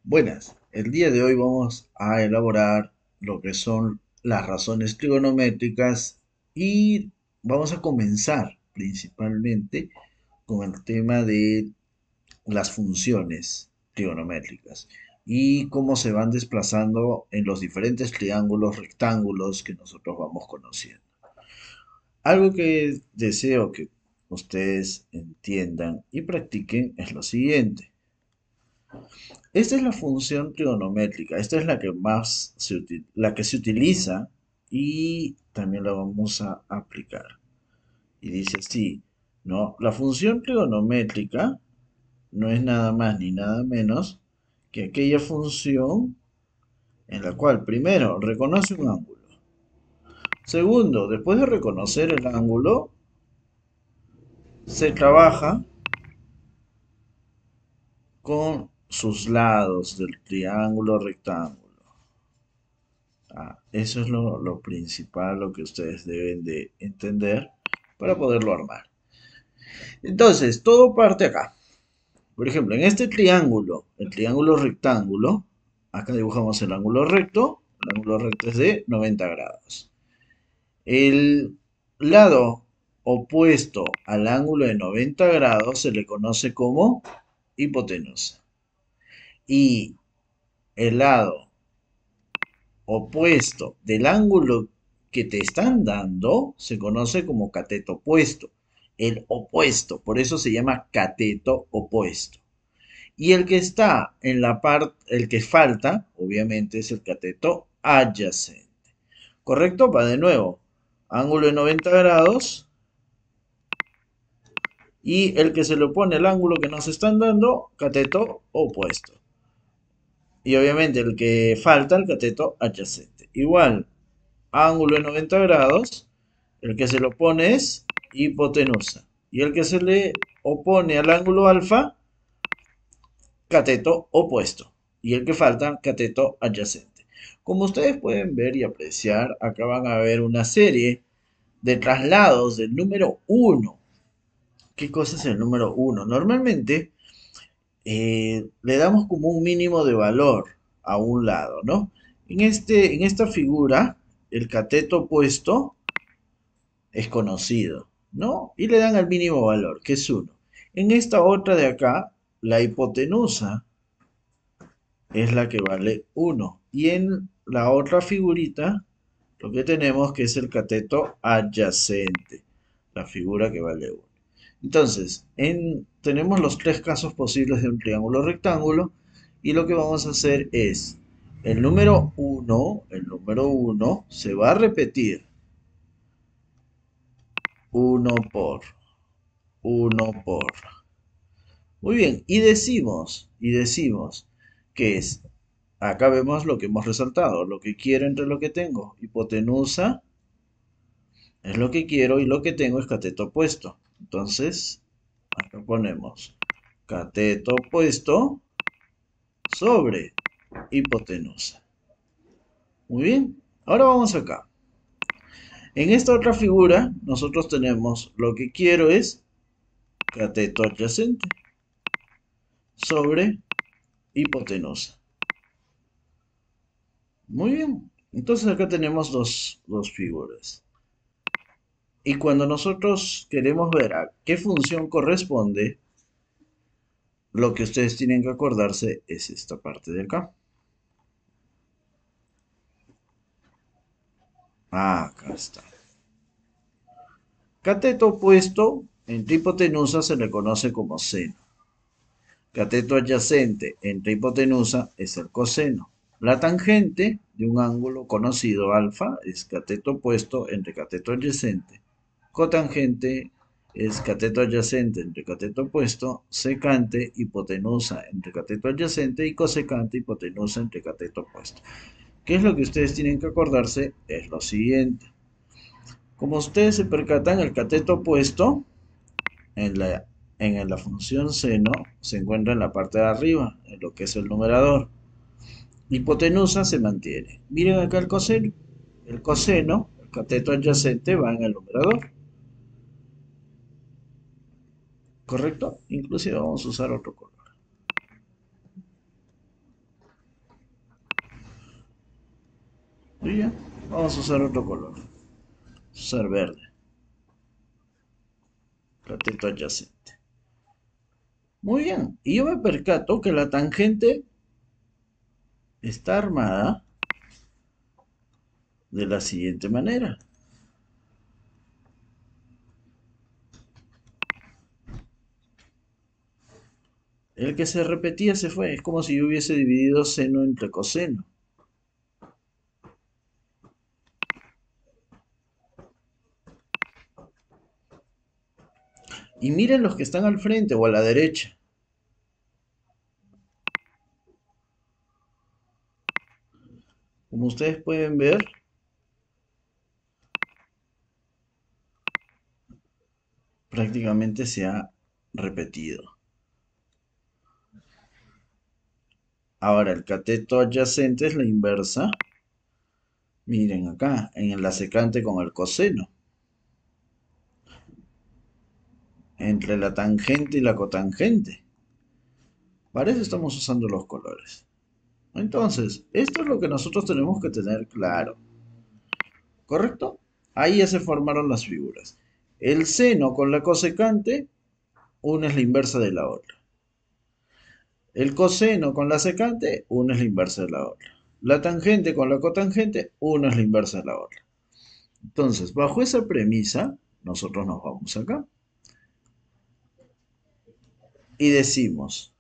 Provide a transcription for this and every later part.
Buenas, el día de hoy vamos a elaborar lo que son las razones trigonométricas y vamos a comenzar principalmente con el tema de las funciones trigonométricas y cómo se van desplazando en los diferentes triángulos, rectángulos que nosotros vamos conociendo. Algo que deseo que ustedes entiendan y practiquen es lo siguiente. Esta es la función trigonométrica, esta es la que más la que se utiliza y también la vamos a aplicar. Y dice así, ¿no? La función trigonométrica no es nada más ni nada menos que aquella función en la cual primero reconoce un ángulo. Segundo, después de reconocer el ángulo, se trabaja con sus lados del triángulo rectángulo. Eso es lo principal, lo que ustedes deben de entender para poderlo armar. Entonces, todo parte acá. Por ejemplo, en este triángulo, el triángulo rectángulo, acá dibujamos el ángulo recto es de 90 grados. El lado opuesto al ángulo de 90 grados se le conoce como hipotenusa. Y el lado opuesto del ángulo que te están dando se conoce como cateto opuesto. El opuesto, por eso se llama cateto opuesto. Y el que está en la parte, el que falta, obviamente, es el cateto adyacente. ¿Correcto? Va de nuevo. Ángulo de 90 grados. Y el que se le opone al ángulo que nos están dando, cateto opuesto. Y obviamente el que falta, el cateto adyacente. Igual, ángulo de 90 grados, el que se le opone es hipotenusa. Y el que se le opone al ángulo alfa, cateto opuesto. Y el que falta, cateto adyacente. Como ustedes pueden ver y apreciar, acá van a ver una serie de traslados del número uno. ¿Qué cosa es el número uno? Normalmente le damos como un mínimo de valor a un lado, ¿no? En esta figura, el cateto opuesto es conocido, ¿no? Y le dan el mínimo valor, que es uno. En esta otra de acá, la hipotenusa es la que vale uno. Y en la otra figurita, lo que tenemos que es el cateto adyacente, la figura que vale uno. Entonces, tenemos los tres casos posibles de un triángulo rectángulo y lo que vamos a hacer es el número uno se va a repetir uno por uno por. Muy bien, y decimos que es, acá vemos lo que hemos resaltado, lo que quiero entre lo que tengo. Hipotenusa es lo que quiero y lo que tengo es cateto opuesto. Entonces, acá ponemos cateto opuesto sobre hipotenusa. Muy bien, ahora vamos acá. En esta otra figura, nosotros tenemos lo que quiero es cateto adyacente sobre hipotenusa. Muy bien. Entonces acá tenemos dos figuras. Y cuando nosotros queremos ver a qué función corresponde, lo que ustedes tienen que acordarse es esta parte de acá. Acá está. Cateto opuesto entre hipotenusa se le conoce como seno. Cateto adyacente entre hipotenusa es el coseno. La tangente de un ángulo conocido alfa es cateto opuesto entre cateto adyacente. Cotangente es cateto adyacente entre cateto opuesto, secante, hipotenusa entre cateto adyacente y cosecante, hipotenusa entre cateto opuesto. ¿Qué es lo que ustedes tienen que acordarse? Es lo siguiente. Como ustedes se percatan, el cateto opuesto en la función seno se encuentra en la parte de arriba, en lo que es el numerador. Hipotenusa se mantiene. Miren acá el coseno. El coseno, el cateto adyacente, va en el numerador. ¿Correcto? Inclusive vamos a usar otro color. Y ya, vamos a usar otro color. Usar verde, cateto adyacente. Muy bien, y yo me percato que la tangente está armada de la siguiente manera. El que se repetía se fue, es como si yo hubiese dividido seno entre coseno. Y miren los que están al frente o a la derecha. Como ustedes pueden ver, prácticamente se ha repetido. Ahora el cateto adyacente es la inversa. Miren acá, en la secante con el coseno. Entre la tangente y la cotangente. Para eso estamos usando los colores. Entonces, esto es lo que nosotros tenemos que tener claro. ¿Correcto? Ahí ya se formaron las figuras. El seno con la cosecante, una es la inversa de la otra. El coseno con la secante, una es la inversa de la otra. La tangente con la cotangente, una es la inversa de la otra. Entonces, bajo esa premisa, nosotros nos vamos acá y decimos,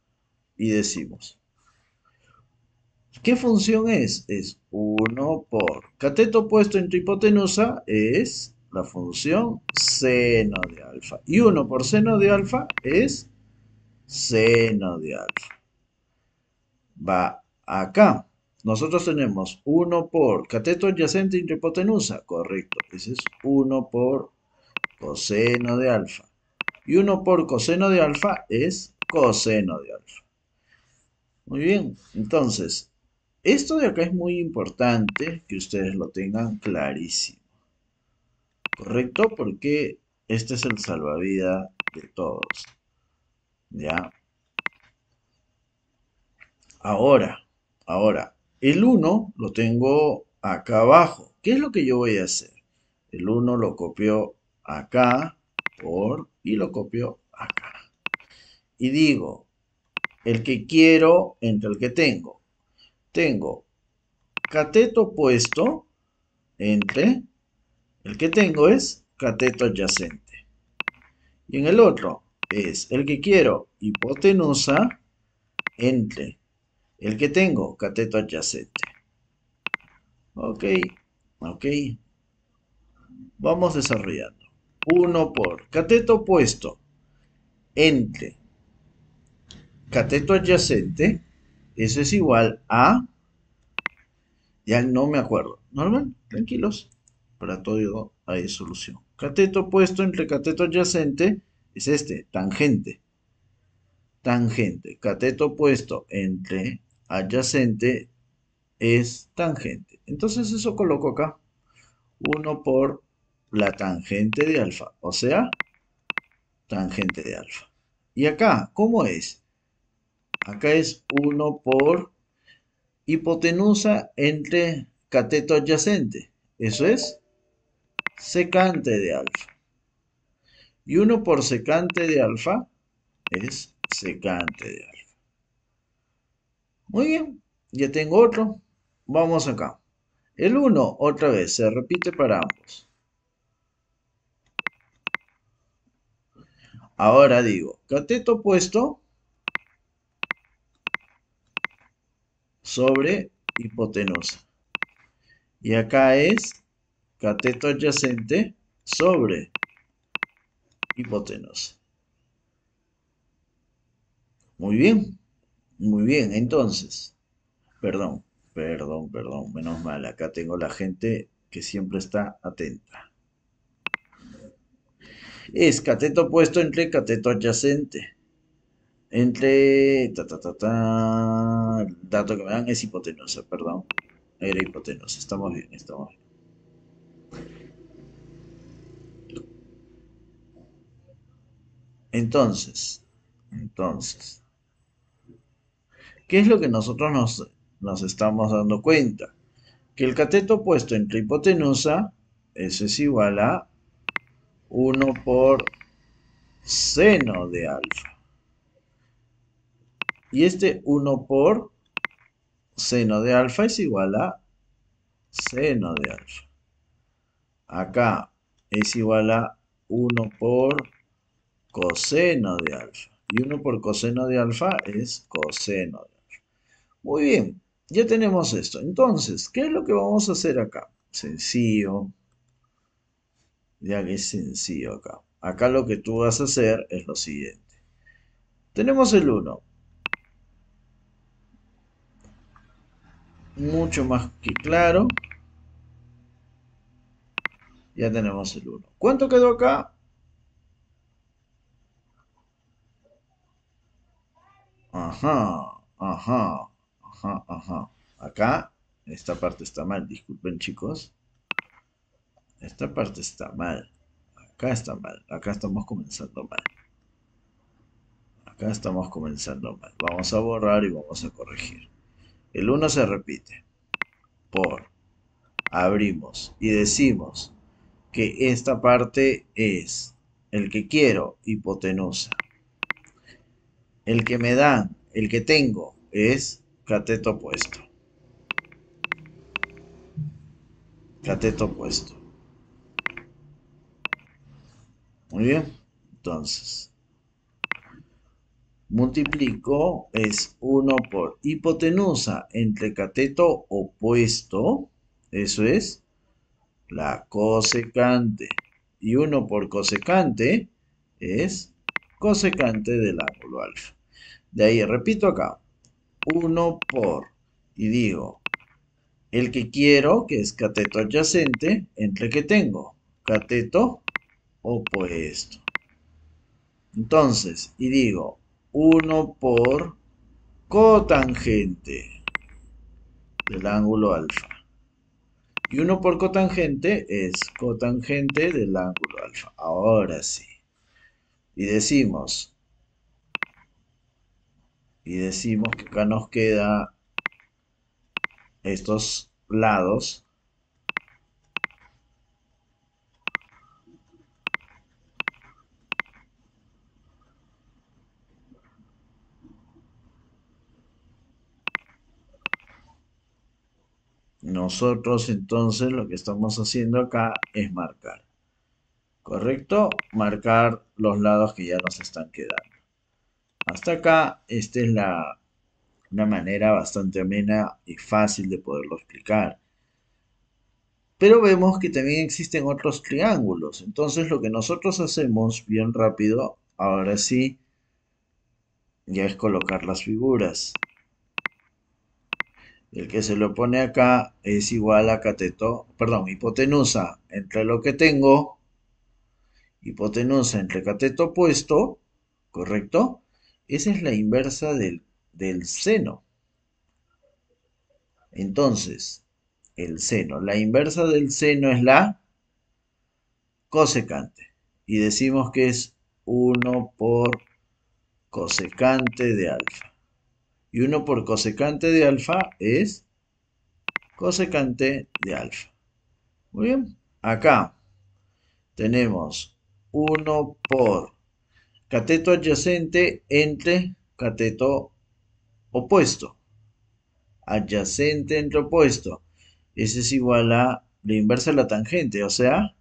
y decimos, ¿qué función es? Es uno por cateto puesto entre hipotenusa es la función seno de alfa. Y uno por seno de alfa es seno de alfa. Va acá. Nosotros tenemos uno por cateto adyacente entre hipotenusa. Correcto. Ese es uno por coseno de alfa. Y uno por coseno de alfa es coseno de alfa. Muy bien. Entonces, esto de acá es muy importante que ustedes lo tengan clarísimo. ¿Correcto? Porque este es el salvavidas de todos. ¿Ya? Ahora, el uno lo tengo acá abajo. ¿Qué es lo que yo voy a hacer? El uno lo copio acá y lo copio acá. Y digo, el que quiero entre el que tengo. Tengo cateto puesto entre el que tengo es cateto adyacente. Y en el otro es el que quiero hipotenusa entre el que tengo cateto adyacente. Ok, ok. Vamos desarrollando. Uno por cateto opuesto entre cateto adyacente. Eso es igual a... Ya no me acuerdo. Normal, tranquilos. Para todo hay solución. Cateto opuesto entre cateto adyacente es este, tangente. Tangente. Cateto opuesto entre adyacente es tangente. Entonces eso coloco acá. Uno por la tangente de alfa. O sea, tangente de alfa. Y acá, ¿cómo es? Acá es uno por hipotenusa entre cateto adyacente. Eso es secante de alfa. Y uno por secante de alfa es secante de alfa. Muy bien, ya tengo otro. Vamos acá. El uno otra vez se repite para ambos. Ahora digo, cateto opuesto sobre hipotenusa. Y acá es cateto adyacente sobre hipotenusa. Muy bien, muy bien. Entonces, perdón. Menos mal, acá tengo la gente que siempre está atenta. Es cateto opuesto entre cateto adyacente. Entre... El dato que me dan es hipotenusa, perdón. Era hipotenusa. Estamos bien, estamos bien. Entonces, ¿qué es lo que nosotros nos estamos dando cuenta? Que el cateto puesto entre hipotenusa, eso es igual a 1 por seno de alfa. Y este 1 por seno de alfa es igual a seno de alfa. Acá es igual a 1 por coseno de alfa. Y 1 por coseno de alfa es coseno de alfa. Muy bien, ya tenemos esto. Entonces, ¿qué es lo que vamos a hacer acá? Sencillo, ya que es sencillo acá. Acá lo que tú vas a hacer es lo siguiente. Tenemos el 1. Mucho más que claro. Ya tenemos el 1. ¿Cuánto quedó acá? Ajá, ajá, ajá, ajá. Acá, esta parte está mal. Disculpen, chicos. Esta parte está mal. Acá está mal. Acá estamos comenzando mal. Acá estamos comenzando mal. Vamos a borrar y vamos a corregir. El 1 se repite. Por. Abrimos y decimos que esta parte es el que quiero, hipotenusa. El que me dan, el que tengo, es cateto opuesto. Cateto opuesto. Muy bien. Entonces, multiplico es 1 por hipotenusa entre cateto opuesto. Eso es la cosecante. Y 1 por cosecante es cosecante del ángulo alfa. De ahí repito acá. 1 por, y digo, el que quiero, que es cateto adyacente, entre que tengo cateto opuesto. Entonces, y digo, 1 por cotangente del ángulo alfa. Y 1 por cotangente es cotangente del ángulo alfa. Ahora sí. Y decimos, que acá nos queda estos lados. Nosotros entonces lo que estamos haciendo acá es marcar. ¿Correcto? Marcar los lados que ya nos están quedando. Hasta acá, esta es una manera bastante amena y fácil de poderlo explicar. Pero vemos que también existen otros triángulos. Entonces lo que nosotros hacemos bien rápido, ahora sí, ya es colocar las figuras. El que se lo pone acá es igual a cateto, perdón, hipotenusa entre lo que tengo, hipotenusa entre cateto opuesto, ¿correcto? Esa es la inversa del seno. Entonces, el seno, la inversa del seno es la cosecante. Y decimos que es 1 por cosecante de alfa. Y 1 por cosecante de alfa es cosecante de alfa. Muy bien. Acá tenemos 1 por cateto adyacente entre cateto opuesto. Adyacente entre opuesto. Ese es igual a la inversa de la tangente, o sea,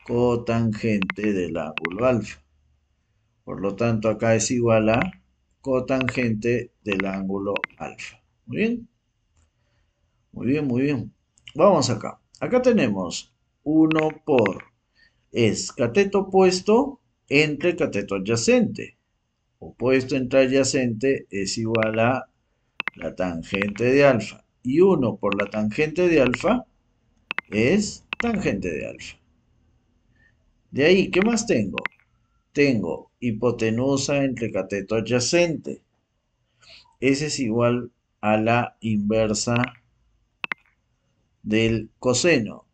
cotangente del ángulo alfa. Por lo tanto, acá es igual a cotangente del ángulo alfa. Muy bien, muy bien, muy bien. Vamos acá. Acá tenemos 1 por, es cateto opuesto entre cateto adyacente. Opuesto entre adyacente es igual a la tangente de alfa. Y 1 por la tangente de alfa es tangente de alfa. De ahí, ¿qué más tengo? Tengo hipotenusa entre cateto adyacente. Ese es igual a la inversa del coseno.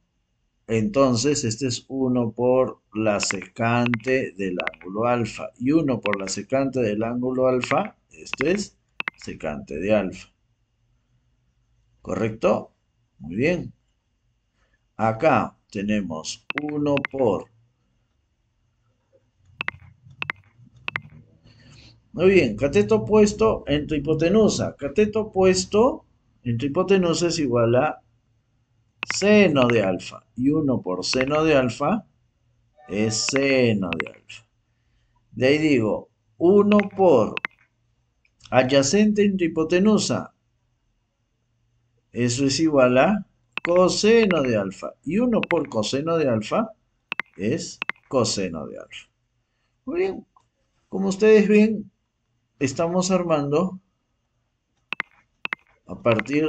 Entonces, este es 1 por la secante del ángulo alfa. Y 1 por la secante del ángulo alfa, esto es secante de alfa. ¿correcto? Muy bien. Acá tenemos 1 por... Muy bien, cateto opuesto entre hipotenusa. Cateto opuesto entre hipotenusa es igual a seno de alfa. Y 1 por seno de alfa es seno de alfa. De ahí digo, 1 por adyacente entre hipotenusa. Eso es igual a coseno de alfa. Y 1 por coseno de alfa es coseno de alfa. Muy bien. Como ustedes ven, estamos armando a partir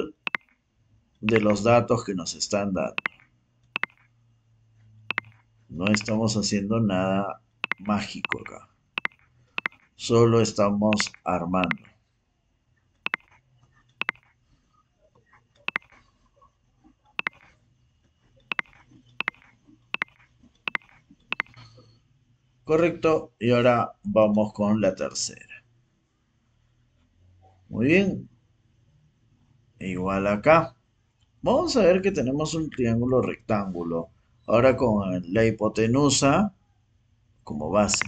de los datos que nos están dando. No estamos haciendo nada mágico acá. Solo estamos armando. Correcto. Y ahora vamos con la tercera. Muy bien. Igual acá. Vamos a ver que tenemos un triángulo rectángulo. Ahora con la hipotenusa como base.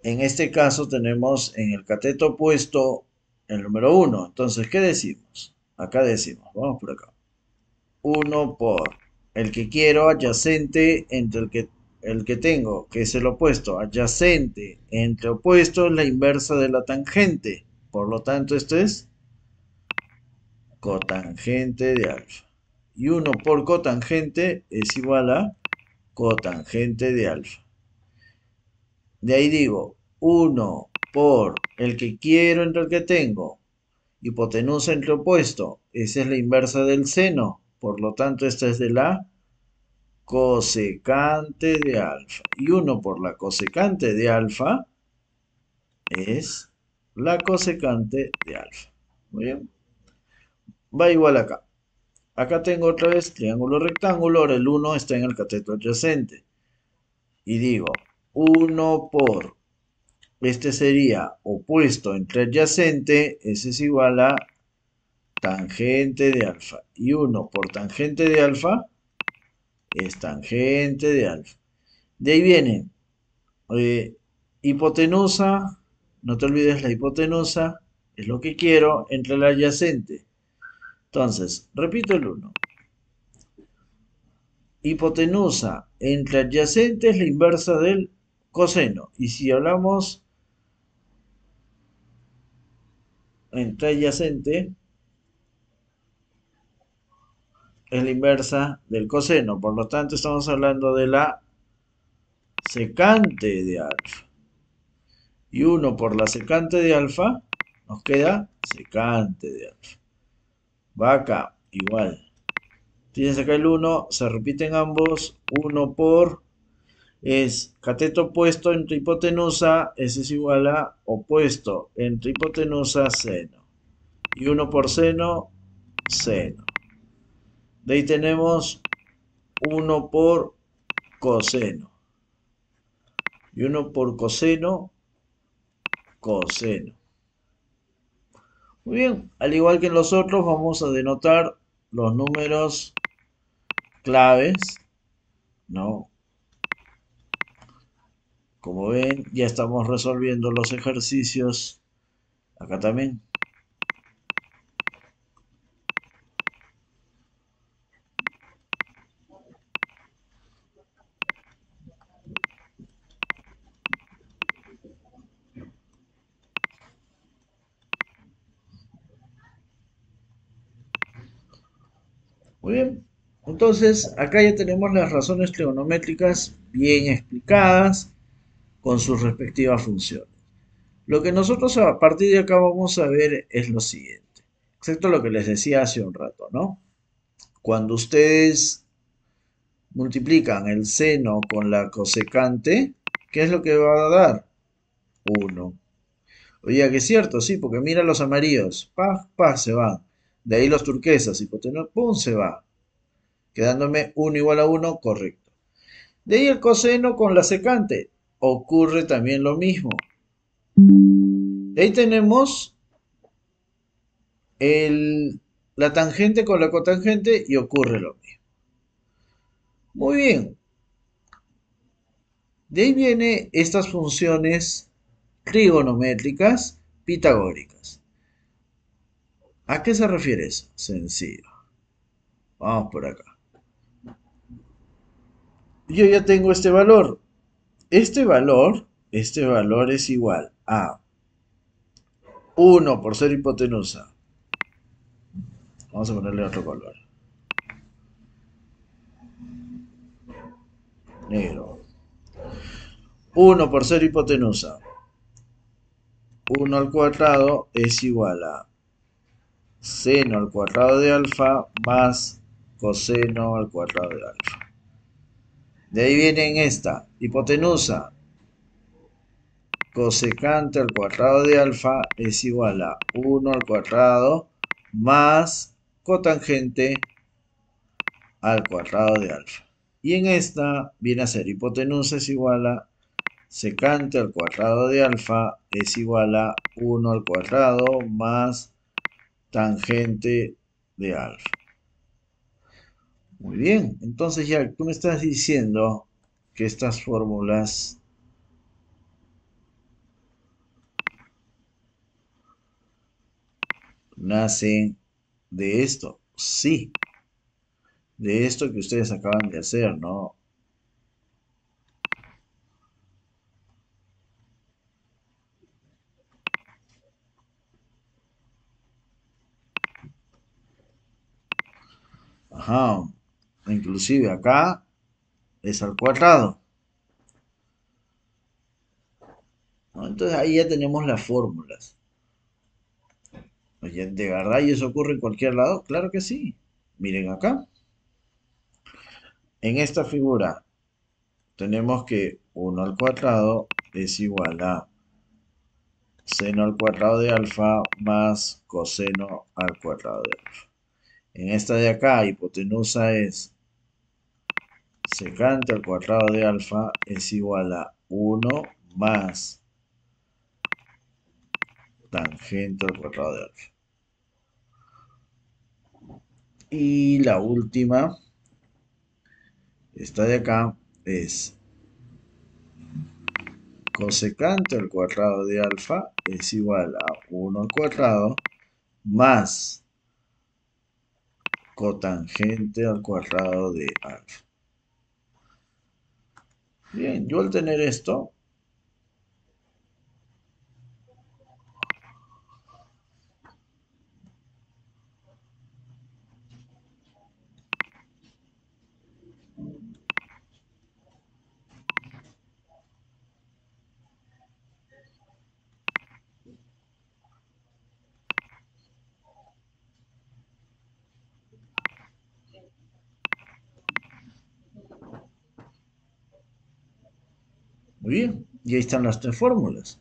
En este caso tenemos en el cateto opuesto el número 1. Entonces, ¿qué decimos? Acá decimos, vamos por acá. 1 por el que quiero adyacente entre el que tengo, que es el opuesto. Adyacente entre opuesto es la inversa de la tangente. Por lo tanto, esto es cotangente de alfa. Y 1 por cotangente es igual a cotangente de alfa. De ahí digo, 1 por el que quiero entre el que tengo. Hipotenusa entre opuesto. Esa es la inversa del seno. Por lo tanto, esta es de la cosecante de alfa. Y 1 por la cosecante de alfa es la cosecante de alfa. Muy bien. Va igual acá. Acá tengo otra vez triángulo rectángulo. Ahora el 1 está en el cateto adyacente. Y digo, 1 por... Este sería opuesto entre adyacente. Ese es igual a tangente de alfa. Y 1 por tangente de alfa es tangente de alfa. De ahí viene hipotenusa, no te olvides la hipotenusa, es lo que quiero entre el adyacente. Entonces, repito el 1. Hipotenusa entre adyacente es la inversa del coseno. Y si hablamos entre adyacente, es la inversa del coseno. Por lo tanto, estamos hablando de la secante de alfa. Y 1 por la secante de alfa, nos queda secante de alfa. Va acá, igual. Tienes acá el 1, se repiten ambos. 1 por es cateto opuesto entre hipotenusa, ese es igual a opuesto entre hipotenusa, seno. Y 1 por seno, seno. De ahí tenemos 1 por coseno. Y 1 por coseno, coseno. Muy bien, al igual que en los otros, vamos a denotar los números claves, ¿no? Como ven, ya estamos resolviendo los ejercicios acá también. Muy bien. Entonces, acá ya tenemos las razones trigonométricas bien explicadas con sus respectivas funciones. Lo que nosotros a partir de acá vamos a ver es lo siguiente. Excepto lo que les decía hace un rato, ¿no? Cuando ustedes multiplican el seno con la cosecante, ¿qué es lo que va a dar? 1. Oye, que es cierto, sí, porque mira los amarillos. Pa, pa, se van. De ahí los turquesas, hipotenusa, pum, se va. Quedándome 1 igual a 1, correcto. De ahí el coseno con la secante. Ocurre también lo mismo. De ahí tenemos la tangente con la cotangente y ocurre lo mismo. Muy bien. De ahí vienen estas funciones trigonométricas pitagóricas. ¿A qué se refiere eso? Sencillo. Vamos por acá. Yo ya tengo este valor. Este valor es igual a 1 por ser hipotenusa. Vamos a ponerle otro color. Negro. 1 por ser hipotenusa. 1 al cuadrado es igual a seno al cuadrado de alfa más coseno al cuadrado de alfa. De ahí viene en esta hipotenusa. Cosecante al cuadrado de alfa es igual a 1 al cuadrado más cotangente al cuadrado de alfa. Y en esta viene a ser hipotenusa es igual a secante al cuadrado de alfa es igual a 1 al cuadrado más tangente de alfa. Muy bien, entonces ya tú me estás diciendo que estas fórmulas nacen de esto. Sí, de esto que ustedes acaban de hacer, ¿no? Ajá, inclusive acá es al cuadrado, ¿no? Entonces ahí ya tenemos las fórmulas. Oye, ¿de verdad y eso ocurre en cualquier lado? Claro que sí. Miren acá. En esta figura tenemos que 1 al cuadrado es igual a seno al cuadrado de alfa más coseno al cuadrado de alfa. En esta de acá, hipotenusa es secante al cuadrado de alfa es igual a 1 más tangente al cuadrado de alfa. Y la última, esta de acá, es cosecante al cuadrado de alfa es igual a 1 al cuadrado más cotangente al cuadrado de alfa. Bien, yo al tener esto, muy bien, y ahí están las tres fórmulas.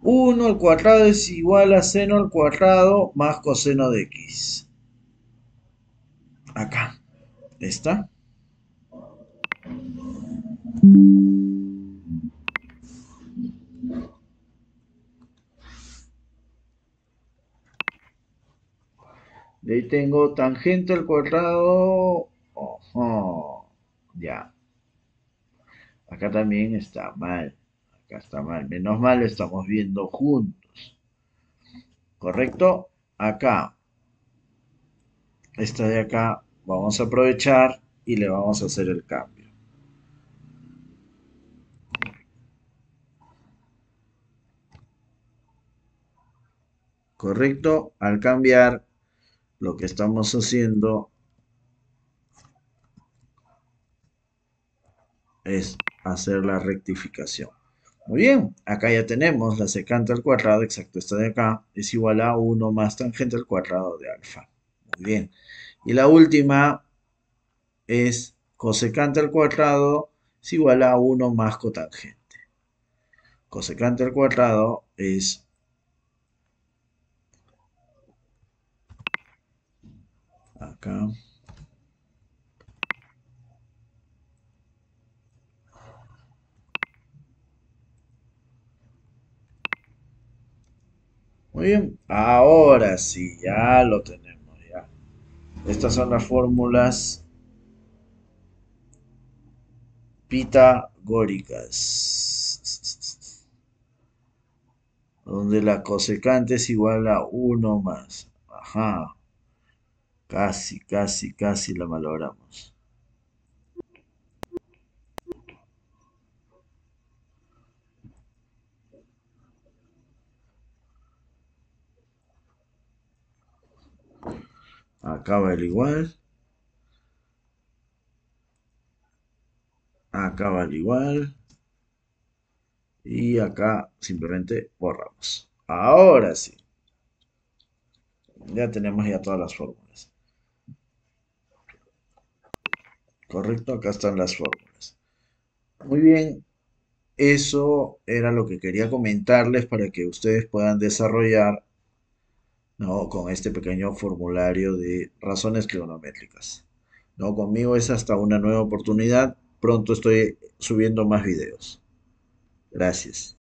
1 al cuadrado es igual a seno al cuadrado más coseno de x. Acá está. De ahí tengo tangente al cuadrado. Ojo, ya. Acá también está mal. Acá está mal. Menos mal lo estamos viendo juntos. ¿Correcto? Acá. Esta de acá. Vamos a aprovechar y le vamos a hacer el cambio. ¿Correcto? Al cambiar, lo que estamos haciendo es hacer la rectificación. Muy bien, acá ya tenemos la secante al cuadrado, exacto, esta de acá, es igual a 1 más tangente al cuadrado de alfa. Muy bien. Y la última es cosecante al cuadrado es igual a 1 más cotangente. Cosecante al cuadrado es acá. Muy bien, ahora sí, ya lo tenemos, ya. Estas son las fórmulas pitagóricas, donde la cosecante es igual a uno más. Ajá, casi, casi, casi la malogramos. Acá va el igual, acá va el igual, y acá simplemente borramos. Ahora sí, ya tenemos ya todas las fórmulas. Correcto, acá están las fórmulas. Muy bien, eso era lo que quería comentarles para que ustedes puedan desarrollar, ¿no? Con este pequeño formulario de razones trigonométricas. ¿No? Conmigo es hasta una nueva oportunidad. Pronto estoy subiendo más videos. Gracias.